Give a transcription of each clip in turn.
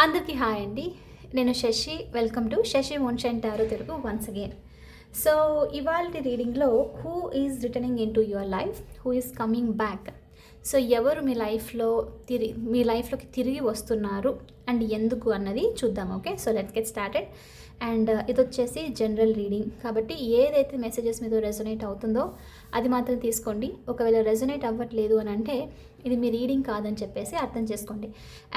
అందరికీ హాయ్ అండి. నేను Shashi. Welcome to Shashi moonshine tarot Telugu once again. So ఇవాల్టి రీడింగ్‌లో who is returning into your life, who is coming back. So ఎవరు మీ లైఫ్‌లోకి తిరిగి వస్తున్నారు అండ్ ఎందుకు అన్నది చూద్దాం. Okay, so let's get started. And ఇదొచ్చేసి జనరల్ రీడింగ్ కాబట్టి ఏదైతే మెసేజెస్ మీతో రెజొనేట్ అవుతుందో అది మాత్రం తీసుకోండి. ఒకవేళ రెజొనేట్ అవ్వట్లేదు అని అంటే ఇది మీ రీడింగ్ కాదని చెప్పేసి అర్థం చేసుకోండి.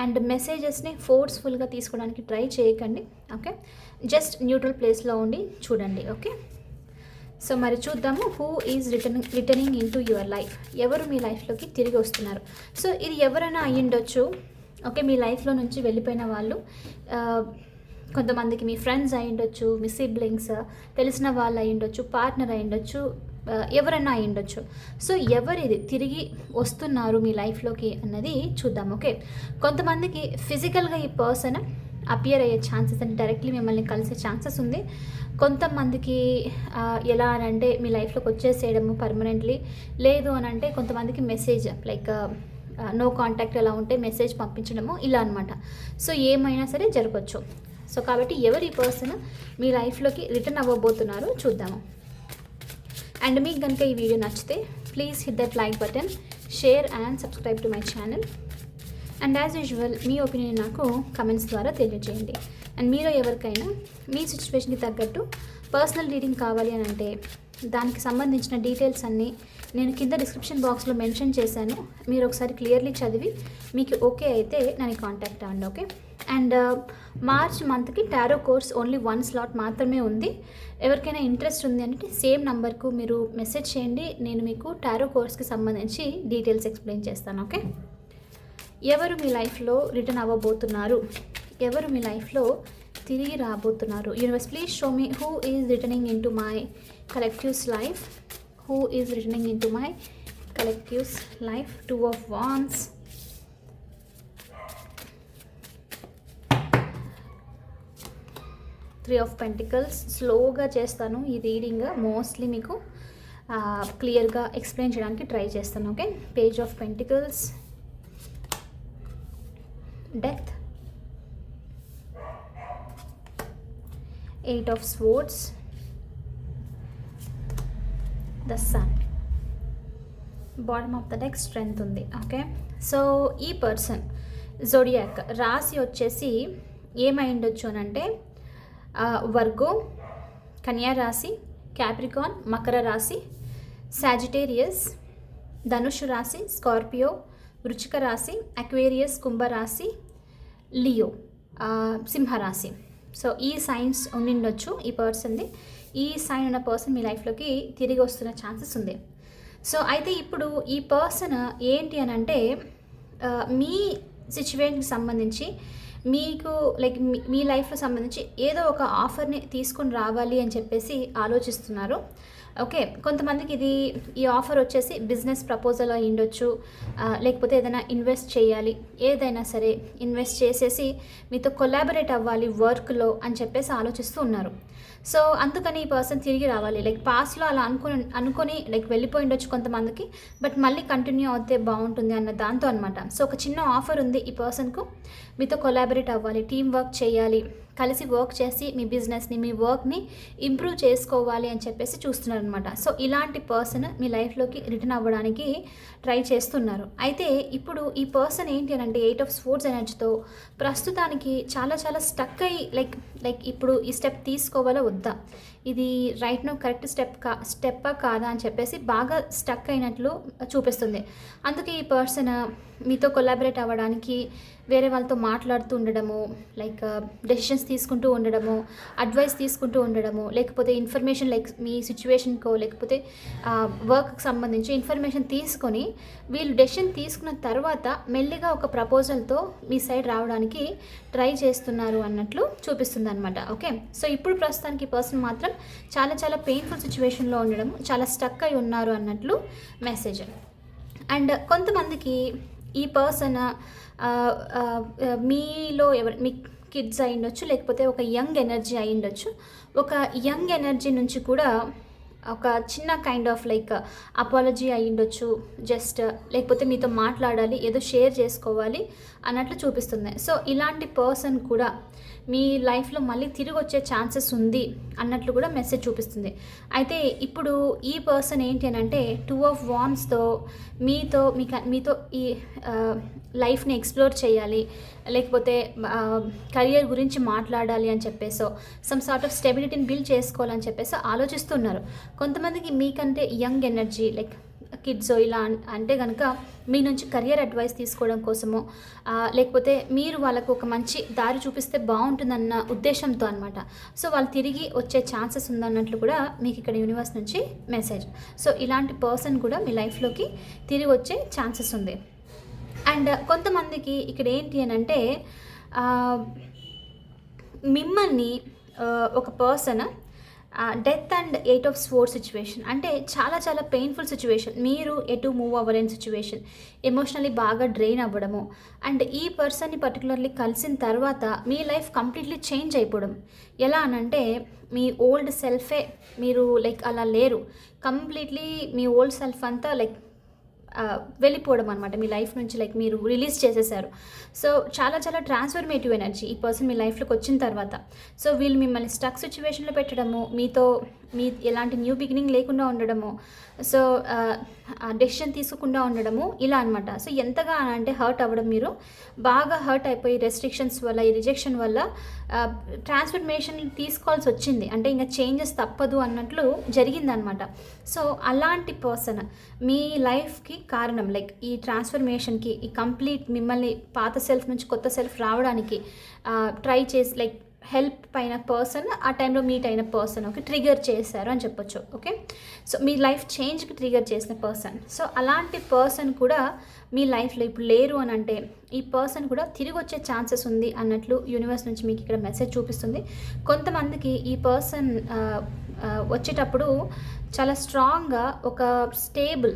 అండ్ మెసేజెస్ని ఫోర్స్ఫుల్గా తీసుకోవడానికి ట్రై చేయకండి. ఓకే, జస్ట్ న్యూట్రల్ ప్లేస్లో ఉండి చూడండి. ఓకే, సో మరి చూద్దాము. Who is returning into your life, ఎవరు మీ లైఫ్లోకి తిరిగి వస్తున్నారు. సో ఇది ఎవరైనా అయ్యుండొచ్చు. ఓకే, మీ లైఫ్లో నుంచి వెళ్ళిపోయిన వాళ్ళు కొంతమందికి మీ ఫ్రెండ్స్ అయ్యుండొచ్చు, మీ సిబ్లింగ్స్, తెలిసిన వాళ్ళు అయ్యుండొచ్చు, పార్ట్నర్ అయ్యుండొచ్చు, ఎవరైనా అయ్యుండొచ్చు. సో ఎవరిది తిరిగి వస్తున్నారు మీ లైఫ్లోకి అన్నది చూద్దాం. ఓకే, కొంతమందికి ఫిజికల్గా ఈ పర్సన్ అపియర్ అయ్యే ఛాన్సెస్ అంటే డైరెక్ట్లీ మిమ్మల్ని కలిసే ఛాన్సెస్ ఉంది. కొంతమందికి ఎలా అని అంటే మీ లైఫ్లోకి వచ్చేసేయడము పర్మనెంట్లీ, లేదు అని అంటే కొంతమందికి మెసేజ్ లైక్ నో కాంటాక్ట్ ఎలా ఉంటే మెసేజ్ పంపించడము ఇలా అనమాట. సో ఏమైనా సరే జరగచ్చు. సో కాబట్టి ఎవరి పర్సన్ మీ లైఫ్లోకి రిటర్న్ అవ్వబోతున్నారు చూద్దాము. అండ్ మీకు కనుక ఈ వీడియో నచ్చితే please hit that like button, share and subscribe to my channel. And as usual me opinion నాకు కమెంట్స్ ద్వారా తెలియజేయండి. అండ్ మీలో ఎవరికైనా మీ సిచ్యువేషన్కి తగ్గట్టు పర్సనల్ రీడింగ్ కావాలి అని అంటే దానికి సంబంధించిన డీటెయిల్స్ అన్నీ నేను కింద డిస్క్రిప్షన్ బాక్స్లో మెన్షన్ చేశాను. మీరు ఒకసారి క్లియర్లీ చదివి మీకు ఓకే అయితే నన్ను కాంటాక్ట్ అవ్వండి. ఓకే, అండ్ మార్చ్ మంత్కి టారో కోర్స్ ఓన్లీ 1 స్లాట్ మాత్రమే ఉంది. ఎవరికైనా ఇంట్రెస్ట్ ఉంది అంటే సేమ్ నంబర్కు మీరు మెసేజ్ చేయండి. నేను మీకు టారో కోర్స్కి సంబంధించి డీటెయిల్స్ ఎక్స్ప్లెయిన్ చేస్తాను. ఓకే, ఎవరు మీ లైఫ్లో రిటర్న్ అవ్వబోతున్నారు, ఎవరు మీ లైఫ్లో తిరిగి రాబోతున్నారు. Universe please show me who is returning in to my collectives life, who is returning in to my collectives life. 2 of Wands, 3 of Pentacles. స్లోగా చేస్తాను ఈ రీడింగ్, మోస్ట్లీ మీకు క్లియర్గా ఎక్స్ప్లెయిన్ చేయడానికి ట్రై చేస్తాను. Okay, page of pentacles, death, 8 of Swords, the Sun. Bottom of the deck strength ఉంది. Okay, so ఈ person zodiac రాశి వచ్చేసి ఏమైండొచ్చు అని అంటే వర్గో, కన్యా రాశి, క్యాప్రికాన్, మకర రాశి, సాజిటేరియస్, ధనుషు రాశి, స్కార్పియో, వృచ్చిక రాశి, అక్వేరియస్, కుంభరాశి, లియో, సింహరాశి. సో ఈ సైన్స్ ఉండిండొచ్చు ఈ పర్సన్ది. ఈ సైన్ ఉన్న పర్సన్ మీ లైఫ్లోకి తిరిగి వస్తున్న ఛాన్సెస్ ఉంది. సో అయితే ఇప్పుడు ఈ పర్సన్ ఏంటి అని అంటే మీ సిచ్యువేషన్కి సంబంధించి మీకు లైక్ మీ లైఫ్లో సంబంధించి ఏదో ఒక ఆఫర్ని తీసుకొని రావాలి అని చెప్పేసి ఆలోచిస్తున్నారు. ఓకే, కొంతమందికి ఈ ఆఫర్ వచ్చేసి బిజినెస్ ప్రపోజల్ అయి ఉండొచ్చు, లేకపోతే ఏదైనా ఇన్వెస్ట్ చేయాలి, ఏదైనా సరే ఇన్వెస్ట్ చేసేసి మీతో కొలాబరేట్ అవ్వాలి వర్క్లో అని చెప్పేసి ఆలోచిస్తూ ఉన్నారు. సో అందుకని ఈ పర్సన్ తిరిగి రావాలి. లైక్ పాస్ట్లో అలా అనుకొని లైక్ వెళ్ళిపోయి ఉండొచ్చు కొంతమందికి, బట్ మళ్ళీ కంటిన్యూ అవుతే బాగుంటుంది అన్న దాంతో అనమాట. సో ఒక చిన్న ఆఫర్ ఉంది ఈ పర్సన్కు, మీతో కొలాబరేట్ అవ్వాలి, టీం వర్క్ చేయాలి, కలిసి వర్క్ చేసి మీ బిజినెస్ని, మీ వర్క్ని ఇంప్రూవ్ చేసుకోవాలి అని చెప్పేసి చూస్తున్నారు అనమాట. సో ఇలాంటి పర్సన్ మీ లైఫ్లోకి రిటర్న్ అవ్వడానికి ట్రై చేస్తున్నారు. అయితే ఇప్పుడు ఈ పర్సన్ ఏంటి అని అంటే 8 of Swords ఎనర్జీతో ప్రస్తుతానికి చాలా చాలా స్టక్ అయ్యి లైక్ ఇప్పుడు ఈ స్టెప్ తీసుకోవాలా వద్దా, ఇది రైట్ నో కరెక్ట్ స్టెప్పా కాదా అని చెప్పేసి బాగా స్టక్ అయినట్లు చూపిస్తుంది. అందుకే ఈ పర్సన్ మీతో కొలాబరేట్ అవ్వడానికి వేరే వాళ్ళతో మాట్లాడుతూ ఉండడము, లైక్ డెసిషన్స్ తీసుకుంటూ ఉండడము, అడ్వైస్ తీసుకుంటూ ఉండడము, లేకపోతే ఇన్ఫర్మేషన్ లైక్ మీ సిచ్యువేషన్కో లేకపోతే వర్క్కి సంబంధించి ఇన్ఫర్మేషన్ తీసుకొని వీళ్ళు డెసిషన్ తీసుకున్న తర్వాత మెల్లిగా ఒక ప్రపోజల్తో మీ సైడ్ రావడానికి ట్రై చేస్తున్నారు అన్నట్లు చూపిస్తుంది అనమాట. ఓకే, సో ఇప్పుడు ప్రస్తుతానికి ఈ పర్సన్ మాత్రం చాలా చాలా పెయిన్ఫుల్ సిచ్యువేషన్లో ఉండడం, చాలా స్టక్ అయి ఉన్నారు అన్నట్లు మెసేజ్. అండ్ కొంతమందికి ఈ పర్సన్ మీలో మీ కిడ్స్ అయి ఉండొచ్చు, లేకపోతే ఒక యంగ్ ఎనర్జీ అయి ఉండొచ్చు. ఒక యంగ్ ఎనర్జీ నుంచి కూడా ఒక చిన్న కైండ్ ఆఫ్ లైక్ అపాలజీ అయ్యుండొచ్చు, జస్ట్ లేకపోతే మీతో మాట్లాడాలి, ఏదో షేర్ చేసుకోవాలి అన్నట్లు చూపిస్తుంది. సో ఇలాంటి పర్సన్ కూడా మీ లైఫ్లో మళ్ళీ తిరిగి వచ్చే ఛాన్సెస్ ఉంది అన్నట్లు కూడా మెసేజ్ చూపిస్తుంది. అయితే ఇప్పుడు ఈ పర్సన్ ఏంటి అని అంటే 2 ఆఫ్ వాండ్స్తో మీతో ఈ లైఫ్ని ఎక్స్ప్లోర్ చేయాలి, లేకపోతే కెరియర్ గురించి మాట్లాడాలి అని చెప్పేసో సమ్ సార్ట్ ఆఫ్ స్టెబిలిటీని బిల్డ్ చేసుకోవాలని చెప్పేసి ఆలోచిస్తున్నారు. కొంతమందికి మీకంటే యంగ్ ఎనర్జీ లైక్ కిడ్స్ ఇలా అంటే కనుక మీ నుంచి కెరియర్ అడ్వైస్ తీసుకోవడం కోసమో లేకపోతే మీరు వాళ్ళకు ఒక మంచి దారి చూపిస్తే బాగుంటుందన్న ఉద్దేశంతో అనమాట. సో వాళ్ళు తిరిగి వచ్చే ఛాన్సెస్ ఉందన్నట్లు కూడా మీకు ఇక్కడ యూనివర్స్ నుంచి మెసేజ్. సో ఇలాంటి పర్సన్ కూడా మీ లైఫ్లోకి తిరిగి వచ్చే ఛాన్సెస్ ఉంది. అండ్ కొంతమందికి ఇక్కడ ఏంటి అని అంటే మిమ్మల్ని ఒక person death and 8 of swords situation అంటే చాలా చాలా పెయిన్ఫుల్ సిచ్యువేషన్, మీరు ఎటు మూవ్ అవ్వలేని సిచ్యువేషన్, ఎమోషనల్లీ బాగా డ్రెయిన్ అవ్వడము. అండ్ ఈ పర్సన్ని పర్టికులర్లీ కలిసిన తర్వాత మీ లైఫ్ కంప్లీట్లీ చేంజ్ అయిపోవడం. ఎలా అనంటే మీ ఓల్డ్ సెల్ఫే మీరు లైక్ అలా లేరు, కంప్లీట్లీ మీ ఓల్డ్ సెల్ఫ్ అంతా లైక్ వెళ్ళిపోవడం అనమాట మీ లైఫ్ నుంచి, లైక్ మీరు రిలీజ్ చేసేసారు. సో చాలా చాలా ట్రాన్స్ఫర్మేటివ్ ఎనర్జీ ఈ పర్సన్ మీ లైఫ్లోకి వచ్చిన తర్వాత. సో వీళ్ళు మిమ్మల్ని స్టక్ సిచ్యువేషన్లో పెట్టడము, మీ ఎలాంటి న్యూ బిగినింగ్ లేకుండా ఉండడము, సో డెసిషన్ తీసుకోకుండా ఉండడము ఇలా అనమాట. సో ఎంతగా అంటే హర్ట్ అవ్వడం, మీరు బాగా హర్ట్ అయిపోయి రెస్ట్రిక్షన్స్ వల్ల ఈ రిజెక్షన్ వల్ల ట్రాన్స్ఫర్మేషన్ తీసుకోవాల్సి వచ్చింది, అంటే ఇంకా చేంజెస్ తప్పదు అన్నట్లు జరిగిందనమాట. సో అలాంటి పర్సన్ మీ లైఫ్కి కారణం, లైక్ ఈ ట్రాన్స్ఫర్మేషన్కి, ఈ కంప్లీట్ మిమ్మల్ని పాత సెల్ఫ్ నుంచి కొత్త సెల్ఫ్ రావడానికి ట్రై చేసి లైక్ హెల్ప్ అయిన పర్సన్ ఆ టైంలో మీట్ అయిన పర్సన్ ఓకే ట్రిగర్ చేశారు అని చెప్పొచ్చు. ఓకే, సో మీ లైఫ్ చేంజ్కి ట్రిగర్ చేసిన పర్సన్. సో అలాంటి పర్సన్ కూడా మీ లైఫ్లో ఇప్పుడు లేరు అని అంటే ఈ పర్సన్ కూడా తిరిగి వచ్చే ఛాన్సెస్ ఉంది అన్నట్లు యూనివర్స్ నుంచి మీకు ఇక్కడ మెసేజ్ చూపిస్తుంది. కొంతమందికి ఈ పర్సన్ వచ్చేటప్పుడు చాలా స్ట్రాంగ్గా ఒక స్టేబుల్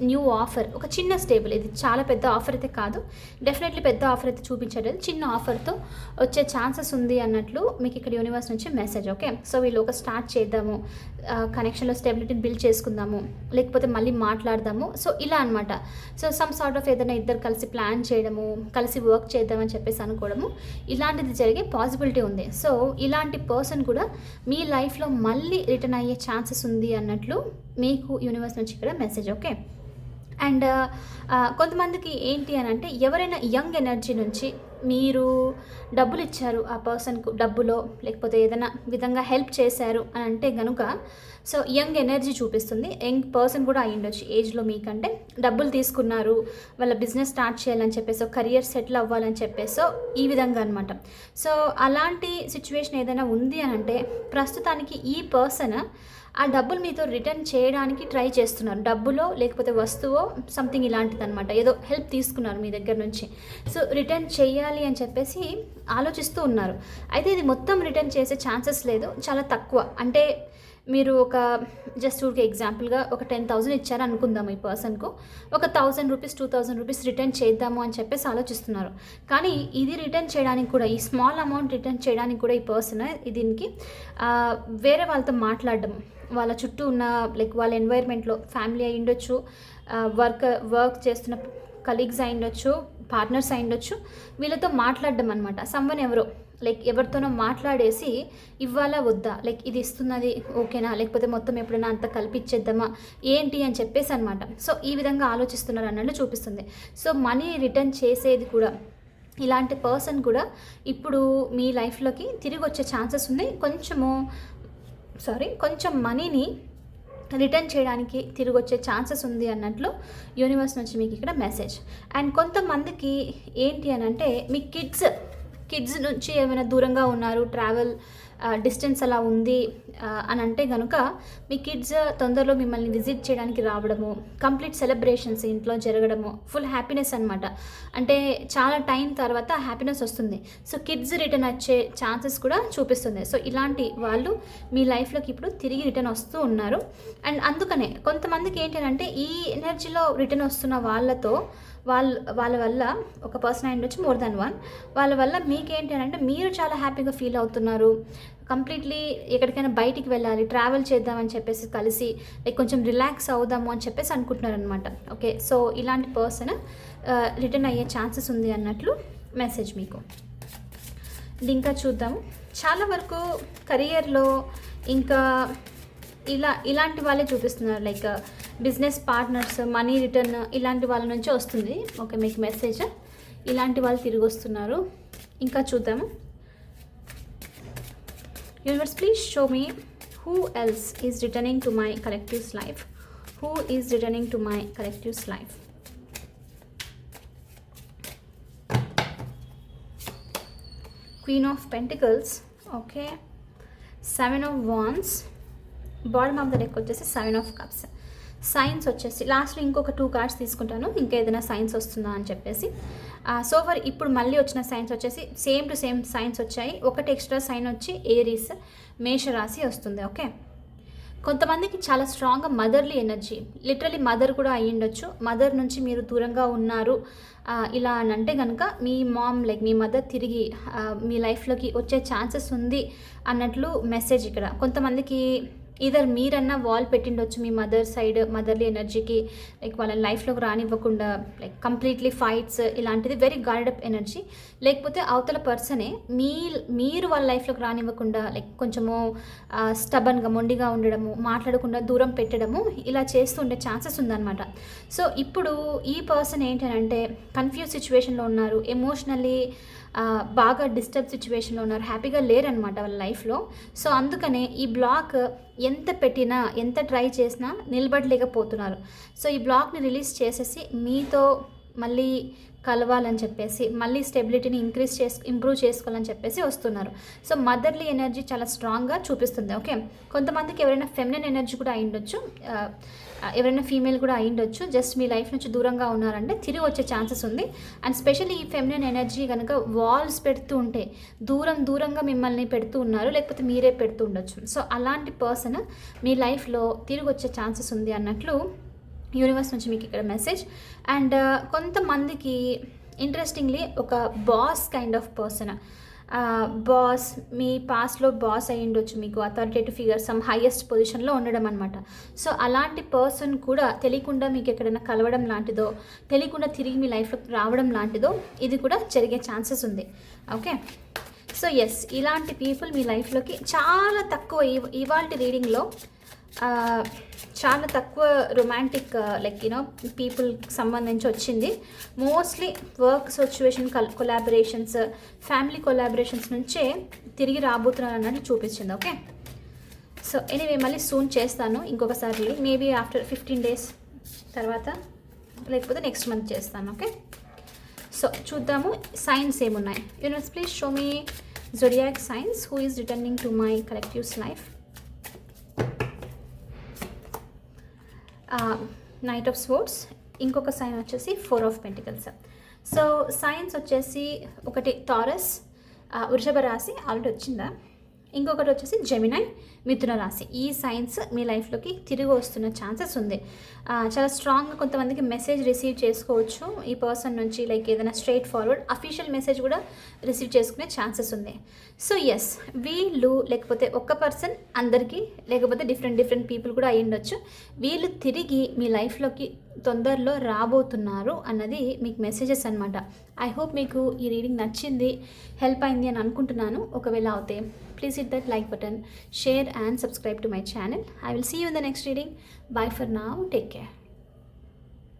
న్యూ ఆఫర్, ఒక చిన్న స్టేబుల్, ఇది చాలా పెద్ద ఆఫర్ అయితే కాదు, డెఫినెట్లీ పెద్ద ఆఫర్ అయితే చూపించలేదు, చిన్న ఆఫర్తో వచ్చే ఛాన్సెస్ ఉంది అన్నట్లు మీకు ఇక్కడ యూనివర్స్ నుంచి మెసేజ్. ఓకే, సో వీళ్ళు ఒక స్టార్ట్ చేద్దాము, కనెక్షన్లో స్టెబిలిటీని బిల్డ్ చేసుకుందాము, లేకపోతే మళ్ళీ మాట్లాడదాము, సో ఇలా అనమాట. సో సమ్ సార్ట్ ఆఫ్ ఏదైనా ఇద్దరు కలిసి ప్లాన్ చేయడము, కలిసి వర్క్ చేద్దామని చెప్పేసి అనుకోవడము, ఇలాంటిది జరిగే పాసిబిలిటీ ఉంది. సో ఇలాంటి పర్సన్ కూడా మీ లైఫ్లో మళ్ళీ రిటర్న్ అయ్యే ఛాన్సెస్ ఉంది అన్నట్లు మీకు యూనివర్స్ నుంచి ఇక్కడ మెసేజ్. ఓకే, అండ్ కొంతమందికి ఏంటి అని అంటే ఎవరైనా యంగ్ ఎనర్జీ నుంచి మీరు డబ్బులు ఇచ్చారు ఆ పర్సన్కు, డబ్బులో లేకపోతే ఏదైనా విధంగా హెల్ప్ చేశారు అని అంటే కనుక సో యంగ్ ఎనర్జీ చూపిస్తుంది. యంగ్ పర్సన్ కూడా అయ్యుండొచ్చు ఏజ్లో మీకంటే, డబ్బులు తీసుకున్నారు వాళ్ళ బిజినెస్ స్టార్ట్ చేయాలని చెప్పేసో, కెరియర్ సెటిల్ అవ్వాలని చెప్పేసో ఈ విధంగా అనమాట. సో అలాంటి సిచ్యువేషన్ ఏదైనా ఉంది అని అంటే ప్రస్తుతానికి ఈ పర్సన్ ఆ డబ్బులు మీతో రిటర్న్ చేయడానికి ట్రై చేస్తున్నారు, డబ్బులో లేకపోతే వస్తువో సంథింగ్ ఇలాంటిది అనమాట, ఏదో హెల్ప్ తీసుకున్నారు మీ దగ్గర నుంచి, సో రిటర్న్ చేయాలి అని చెప్పేసి ఆలోచిస్తూ ఉన్నారు. అయితే ఇది మొత్తం రిటర్న్ చేసే ఛాన్సెస్ లేదు, చాలా తక్కువ. అంటే మీరు ఒక జస్ట్ ఊరికి ఎగ్జాంపుల్గా ఒక 10,000 ఇచ్చారు అనుకుందాము, ఈ పర్సన్కు ఒక 1,000 రూపీస్ 2,000 రూపీస్ రిటర్న్ చేద్దాము అని చెప్పేసి ఆలోచిస్తున్నారు. కానీ ఇది రిటర్న్ చేయడానికి కూడా, ఈ స్మాల్ అమౌంట్ రిటర్న్ చేయడానికి కూడా ఈ పర్సన్ దీనికి వేరే వాళ్ళతో మాట్లాడడం, వాళ్ళ చుట్టూ ఉన్న లైక్ వాళ్ళ ఎన్వైర్న్మెంట్లో ఫ్యామిలీ అయి ఉండొచ్చు, వర్క్ చేస్తున్న కలీగ్స్ అయి ఉండొచ్చు, పార్ట్నర్స్ అయి ఉండొచ్చు, వీళ్ళతో మాట్లాడడం అనమాట. సమ్వన్ ఎవరో లైక్ ఎవరితోనో మాట్లాడేసి ఇవ్వాలా వద్దా, లైక్ ఇది ఇస్తున్నది ఓకేనా, లేకపోతే మొత్తం ఎప్పుడైనా అంత కల్పించేద్దామా ఏంటి అని చెప్పేసి అనమాట. సో ఈ విధంగా ఆలోచిస్తున్నారు అన్నట్టు చూపిస్తుంది. సో మనీ రిటర్న్ చేసేది కూడా ఇలాంటి పర్సన్ కూడా ఇప్పుడు మీ లైఫ్లోకి తిరిగి వచ్చే ఛాన్సెస్ ఉంది. కొంచెం మనీని రిటర్న్ చేయడానికి తిరిగి వచ్చే ఛాన్సెస్ ఉంది అన్నట్లు యూనివర్స్ నుంచి మీకు ఇక్కడ మెసేజ్. అండ్ కొంతమందికి ఏంటి అని అంటే మీ కిడ్స్ నుంచి ఏమైనా దూరంగా ఉన్నారు, ట్రావెల్ డిస్టెన్స్ అలా ఉంది అని అంటే కనుక మీ కిడ్స్ తొందరలో మిమ్మల్ని విజిట్ చేయడానికి రావడము, కంప్లీట్ సెలబ్రేషన్స్ ఇంట్లో జరగడము, ఫుల్ హ్యాపీనెస్ అనమాట. అంటే చాలా టైం తర్వాత హ్యాపీనెస్ వస్తుంది. సో కిడ్స్ రిటర్న్ వచ్చే ఛాన్సెస్ కూడా చూపిస్తుంది. సో ఇలాంటి వాళ్ళు మీ లైఫ్లోకి ఇప్పుడు తిరిగి రిటర్న్ వస్తూ ఉన్నారు. అండ్ అందుకనే కొంతమందికి ఏంటి అంటే ఈ ఎనర్జీలో రిటర్న్ వస్తున్న వాళ్ళ వల్ల ఒక పర్సన్ అయి ఉండొచ్చు, మోర్ దాన్ వన్, వాళ్ళ వల్ల మీకేంటి అంటే మీరు చాలా హ్యాపీగా ఫీల్ అవుతున్నారు, కంప్లీట్లీ ఎక్కడికైనా బయటికి వెళ్ళాలి, ట్రావెల్ చేద్దామని చెప్పేసి కలిసి లైక్ కొంచెం రిలాక్స్ అవుదాము అని చెప్పేసి అనుకుంటున్నారు అనమాట. ఓకే, సో ఇలాంటి పర్సన్ రిటర్న్ అయ్యే ఛాన్సెస్ ఉంది అన్నట్లు మెసేజ్ మీకు. ఇది ఇంకా చూద్దాము. చాలా వరకు కెరియర్లో ఇంకా ఇలాంటి వాళ్ళే చూపిస్తున్నారు. Like business partners, money return ఇలాంటి వాళ్ళ నుంచి వస్తుంది. ఓకే, మీకు మెసేజ్ ఇలాంటి వాళ్ళు తిరిగి వస్తున్నారు. ఇంకా చూద్దాము. Universe please show me who else is returning to my collective's life. Who is returning to my collective's life? Queen of Pentacles. Okay, 7 of Wands. Bottom of the deck వచ్చేసి 7 of Cups. Science వచ్చేసి లాస్ట్లో ఇంకొక 2 cards తీసుకుంటాను, ఇంకా ఏదైనా science వస్తుందా అని చెప్పేసి. సో ఫర్ ఇప్పుడు మళ్ళీ వచ్చిన సైన్స్ వచ్చేసి సేమ్ టు సేమ్ సైన్స్ వచ్చాయి. ఒకటి ఎక్స్ట్రా సైన్ వచ్చి ఏరీస్, మేషరాశి వస్తుంది. ఓకే, కొంతమందికి చాలా స్ట్రాంగ్గా మదర్లీ ఎనర్జీ, లిటరలీ మదర్ కూడా అయ్యిండొచ్చు. మదర్ నుంచి మీరు దూరంగా ఉన్నారు ఇలా అని అంటే కనుక మీ మామ్ లైక్ మీ మదర్ తిరిగి మీ లైఫ్లోకి వచ్చే ఛాన్సెస్ ఉంది అన్నట్లు మెసేజ్ ఇక్కడ. కొంతమందికి ఈధర్ మీరన్నా వాల్ పెట్టిండొచ్చు మీ మదర్ సైడ్, మదర్లీ ఎనర్జీకి, లైక్ వాళ్ళ లైఫ్లోకి రానివ్వకుండా, లైక్ కంప్లీట్లీ ఫైట్స్ ఇలాంటిది, వెరీ గార్డప్ ఎనర్జీ. లేకపోతే అవతల పర్సనే మీరు వాళ్ళ లైఫ్లోకి రానివ్వకుండా, లైక్ కొంచెము స్టబన్గా మొండిగా ఉండడము, మాట్లాడకుండా దూరం పెట్టడము, ఇలా చేస్తూ ఉండే ఛాన్సెస్ ఉందన్నమాట. సో ఇప్పుడు ఈ పర్సన్ ఏంటంటే కన్ఫ్యూజ్ సిచ్యువేషన్లో ఉన్నారు, ఎమోషనల్లీ బాగా డిస్టర్బ్ సిచ్యువేషన్లో ఉన్నారు, హ్యాపీగా లేరనమాట వాళ్ళ లైఫ్లో. సో అందుకనే ఈ బ్లాక్ ఎంత పెట్టినా, ఎంత ట్రై చేసినా నిలబడలేకపోతున్నారు. సో ఈ బ్లాక్ని రిలీజ్ చేసేసి మీతో మళ్ళీ కలవాలని చెప్పేసి, మళ్ళీ స్టెబిలిటీని ఇంప్రూవ్ చేసుకోవాలని చెప్పేసి వస్తున్నారు. సో మదర్లీ ఎనర్జీ చాలా స్ట్రాంగ్గా చూపిస్తుంది. ఓకే, కొంతమందికి ఎవరైనా ఫెమినిన్ ఎనర్జీ కూడా అయ్యిండొచ్చు, ఎవరైనా ఫీమేల్ కూడా అయ్యిండొచ్చు. జస్ట్ మీ లైఫ్ నుంచి దూరంగా ఉన్నారంటే తిరిగి వచ్చే ఛాన్సెస్ ఉంది. అండ్ స్పెషల్లీ ఈ ఫెమినిన్ ఎనర్జీ కనుక వాల్స్ పెడుతూ ఉంటే, దూరంగా మిమ్మల్ని పెడుతూ ఉన్నారు, లేకపోతే మీరే పెడుతూ ఉండొచ్చు. సో అలాంటి పర్సన్ మీ లైఫ్లో తిరిగి వచ్చే ఛాన్సెస్ ఉంది అన్నట్లు యూనివర్స్ నుంచి మీకు ఇక్కడ మెసేజ్. అండ్ కొంతమందికి ఇంట్రెస్టింగ్లీ ఒక boss kind of person, boss మీ పాస్ట్లో బాస్ అయ్యి ఉండొచ్చు, మీకు అథారిటేటివ్ ఫిగర్, సమ్ హైయెస్ట్ పొజిషన్లో ఉండడం అనమాట. సో అలాంటి పర్సన్ కూడా తెలియకుండా మీకు ఎక్కడైనా కలవడం లాంటిదో, తెలియకుండా తిరిగి మీ లైఫ్లోకి రావడం లాంటిదో ఇది కూడా జరిగే ఛాన్సెస్ ఉంది. ఓకే, సో ఎస్, ఇలాంటి పీపుల్ మీ లైఫ్లోకి చాలా తక్కువ. ఇవాళ రీడింగ్లో చాలా తక్కువ రొమాంటిక్ లైక్ పీపుల్కి సంబంధించి వచ్చింది. Mostly work situation, collaborations, family collaborations నుంచే తిరిగి రాబోతున్నారు అన్నట్టు చూపించింది. ఓకే, సో ఎనీవే మళ్ళీ సూన్ చేస్తాను ఇంకొకసారి, మేబీ ఆఫ్టర్ 15 days తర్వాత, లేకపోతే నెక్స్ట్ మంత్ చేస్తాను. ఓకే, సో చూద్దాము సైన్స్ ఏమున్నాయి. Universe please show me zodiac science who is returning to my collectives life. Knight of sports, ఇంకొక సైన్ వచ్చేసి 4 of Pentacles. సో సైన్స్ వచ్చేసి ఒకటి టారస్, వృషభ రాశి ఆల్రెడీ వచ్చిందా, ఇంకొకటి వచ్చేసి జెమినై, మిథున రాశి. ఈ సైన్స్ మీ లైఫ్లోకి తిరిగి వస్తున్న ఛాన్సెస్ ఉంది. చాలా స్ట్రాంగ్గా కొంతమందికి మెసేజ్ రిసీవ్ చేసుకోవచ్చు ఈ పర్సన్ నుంచి, లైక్ ఏదైనా స్ట్రైట్ ఫార్వర్డ్ అఫీషియల్ మెసేజ్ కూడా రిసీవ్ చేసుకునే ఛాన్సెస్ ఉంది. సో ఎస్, వీళ్ళు లేకపోతే ఒక్క పర్సన్ అందరికీ, లేకపోతే డిఫరెంట్ పీపుల్ కూడా అయ్యి ఉండొచ్చు. వీళ్ళు తిరిగి మీ లైఫ్లోకి తొందరలో రాబోతున్నారు అన్నది మీకు మెసేజెస్ అనమాట. ఐ హోప్ మీకు ఈ రీడింగ్ నచ్చింది, హెల్ప్ అయింది అని అనుకుంటున్నాను. ఒకవేళ అవుతే please hit that like button, share and subscribe to my channel. I will see you in the next reading. Bye for now. Take care.